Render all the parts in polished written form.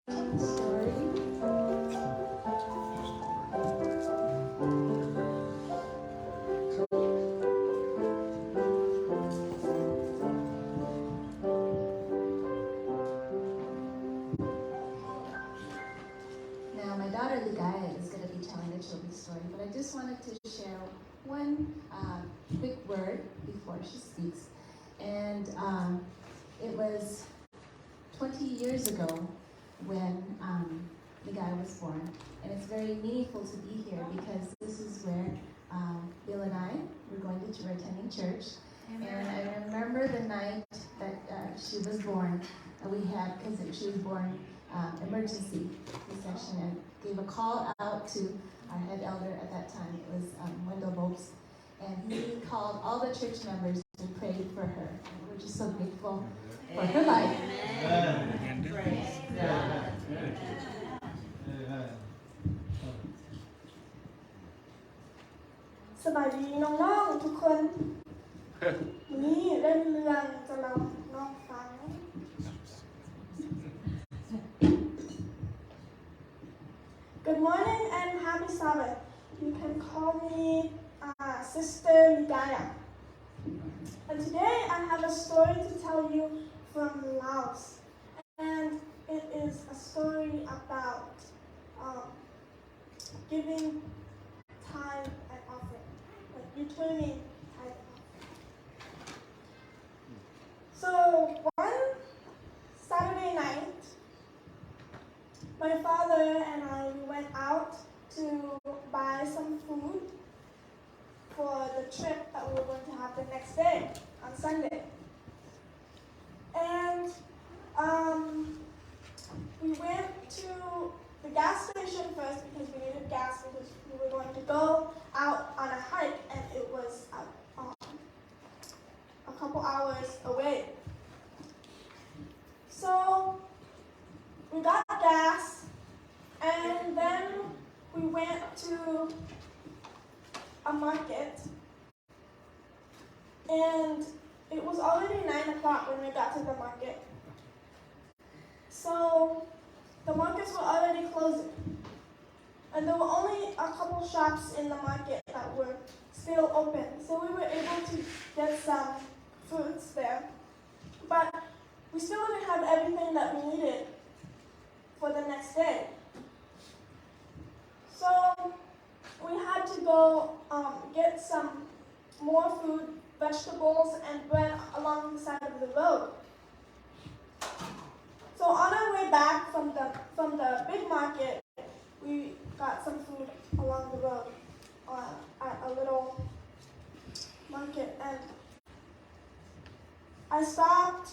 Story. Now, my daughter Ligaya is going to be telling a children's story, but I just wanted to share one quick word before she speaks. And it was 20 years ago when Ligaya was born. And it's very meaningful to be here because this is where Bill and I were going to attending church. And I remember the night that she was born. We had, because she was born emergency C-section, and gave a call out to our head elder at that time. It was Wendell Bopes. And he called all the church members and prayed for her. And we're just so grateful for her life. Amen. Praise God. Amen. สบายดีน้องๆทุกคนวันนี้เรื่องจะเล่าให้น้องฟัง Good morning and happy Sabbath. You can call me Sister Ligaya. And today I have a story to tell you from Laos. And it is a story about giving tithe and offering. Returning tithe. So one Saturday night, my father and I went out to buy some food for the trip that we were going to have the next day on Sunday. And we went to the gas station first because we needed gas because we were going to go out on a hike and it was a couple hours away. So we got gas and then we went to a market and it was already 9 o'clock when we got to the market. So the markets were already closing. And there were only a couple shops in the market that were still open. So we were able to get some fruits there. But we still didn't have everything that we needed for the next day. So we had to go get some more food, vegetables, and bread along the side of the road. So on our way back from the big market, we got some food along the road at a little market, and I stopped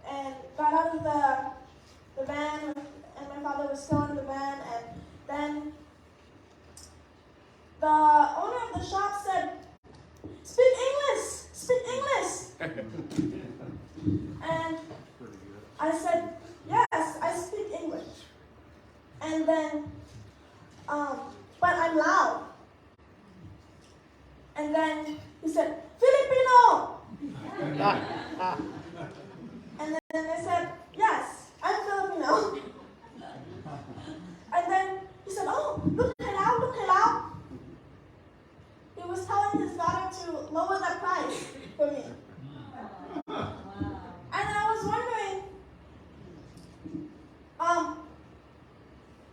and got out of the van, and my father was still in the van, and then the owner of the shop said, "Speak English! Speak English!" And I said, "Yes, I speak English." And then, but I'm loud. And then he said, "Filipino!" And then I said, "Yes, I'm Filipino." And then he said, "Oh, look hello, look hello." He was telling his daughter to lower the price for me. And I was wondering,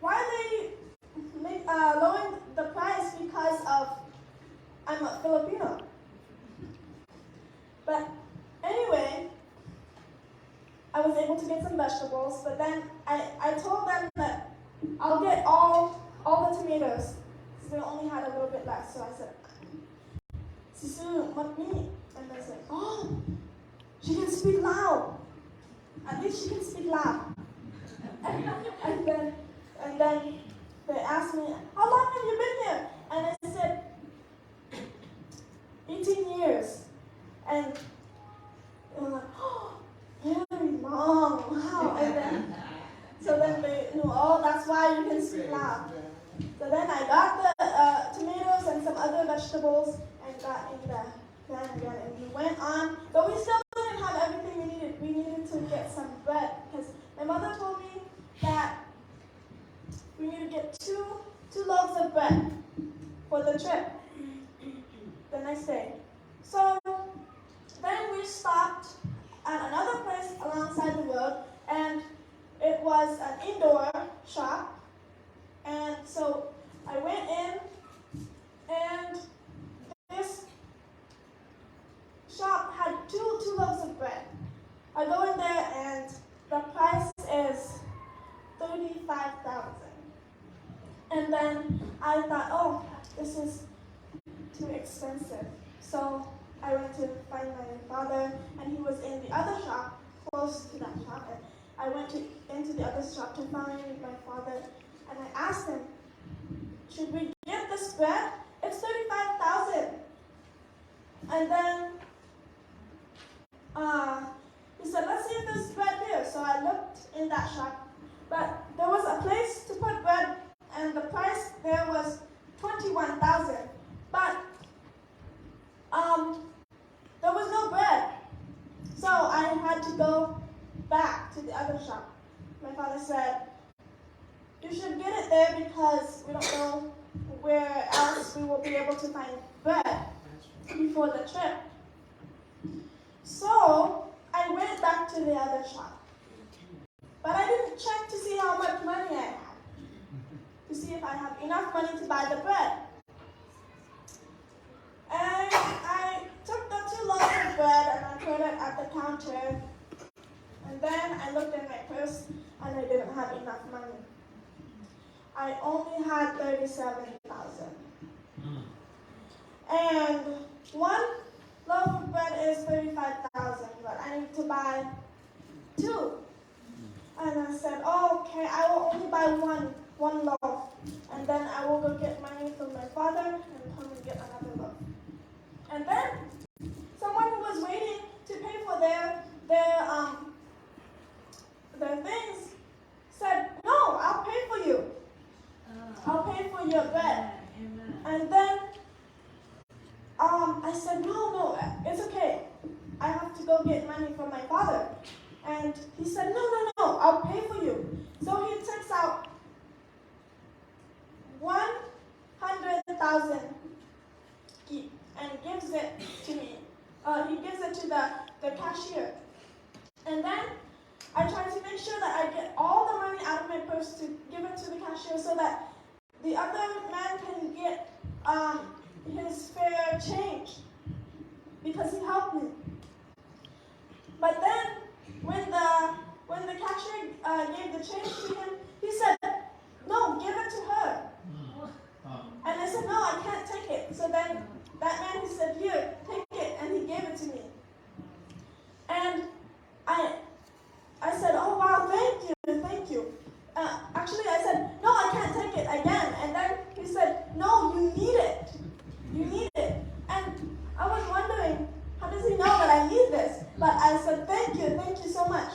why are they lowering the price because of I'm a Filipino? But anyway, I was able to get some vegetables, but then I told them that I'll get all the tomatoes. So they only had a little bit left, so I said, "Sisu, what me?" And they said, "Oh, she can speak loud. At least she can speak loud." And then they asked me, "How long have you been here?" And I said, 18 years. And they were like, "Oh, very long, wow." And then, so then they knew, "Oh, that's why you can speak loud." So then I got the tomatoes and some other vegetables and got in the van again, and we went on, but we still didn't have everything we needed. We needed to get some bread because my mother told me that we need to get two loaves of bread for the trip the next day. So then we stopped at another place alongside the road, and it was an indoor shop. And so I went in, and this shop had two loaves of bread. I go in there, and the price is $35,000. And then I thought, oh, this is too expensive. So I went to find my father, and he was in the other shop, close to that shop. And I went into the other shop to find my father, and I asked him, should we get this bread? It's $35,000. And then he said, let's see if there's bread here. So I looked in that shop, but there was a place to put bread, and the price there was $21,000. But there was no bread. So I had to go back to the other shop. My father said, you should get it there because we don't know where else we will be able to find bread before the trip. So I went back to the other shop. But I didn't check to see how much money I had, to see if I have enough money to buy the bread. And I took the 2 loaves of bread and I put it at the counter. And then I looked in my purse and I didn't have enough money. I only had $37,000. And 1 loaf of bread is $35,000, but I need to buy 2. And I said, oh, okay, I will only buy one loaf. And then I will go get money from my father and come and get another loaf. And then someone who was waiting to pay for their things said, no, I'll pay for you. I'll pay for your bread. And then I said, no, it's okay. I have to go get money from my father. And he said, no, I'll pay for you. So he takes out 100,000 and gives it to me. He gives it to the cashier. And then I try to make sure that I get all the money out of my purse to give it to the cashier so that the other man can get his fair change because he helped me. But then when the cashier gave the change to him, he said, no, give it to her. And I said, no, I can't take it. So then that man, he said, here, take it, and he gave it to me. And I said, oh wow, thank you. Actually, I said, no, I can't take it again. And then he said, no, you need it. And I was wondering, how does he know that I need this? But I said, thank you so much.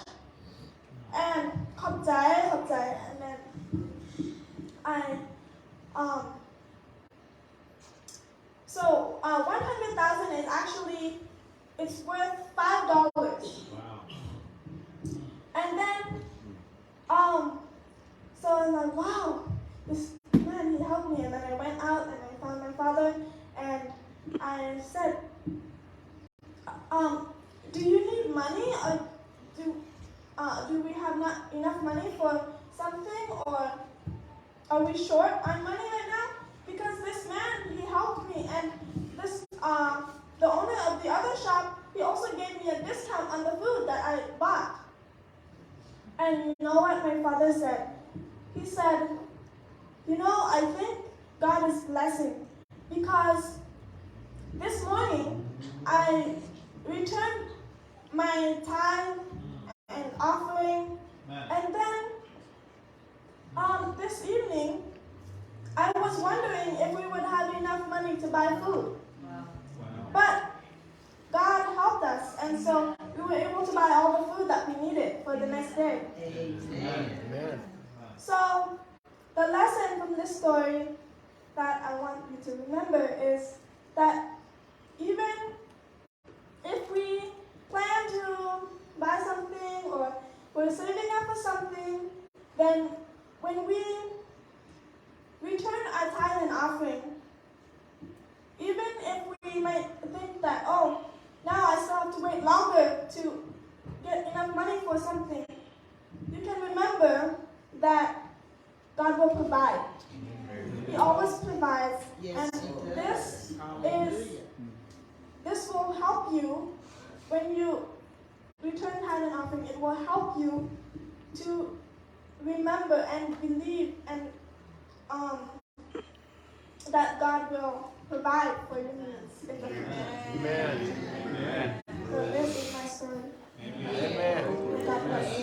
And khop jai, and then so 100,000 is actually, it's worth $5. Wow. And then, so I'm like, wow, this man, he helped me. And then I went out and I found my father and I said, do you need money? Or do we have not enough money for something? Or are we short on money right now? Because this man, he helped me. And this, the owner of the other shop, he also gave me a discount on the food that I bought. And you know what my father said? He said, I think God is blessing because this morning I returned my tithe and offering, and then this evening I was wondering if we would have enough money to buy food. Wow. But God helped us, and so we were able to buy all the food that we needed for the next day. Amen. So, the lesson from this story that I want you to remember is that even if we plan to buy something or we're saving up for something then when we return our tithe and offering, even if we might think that, oh, now I still have to wait longer to get enough money for something, you can remember that God will provide. He always provides. Yes, And He does. this will help you when you return tithe and offering. It will help you to remember and believe and that God will provide for your needs in the future. Amen. Amen. So this is my story. Amen. God bless you.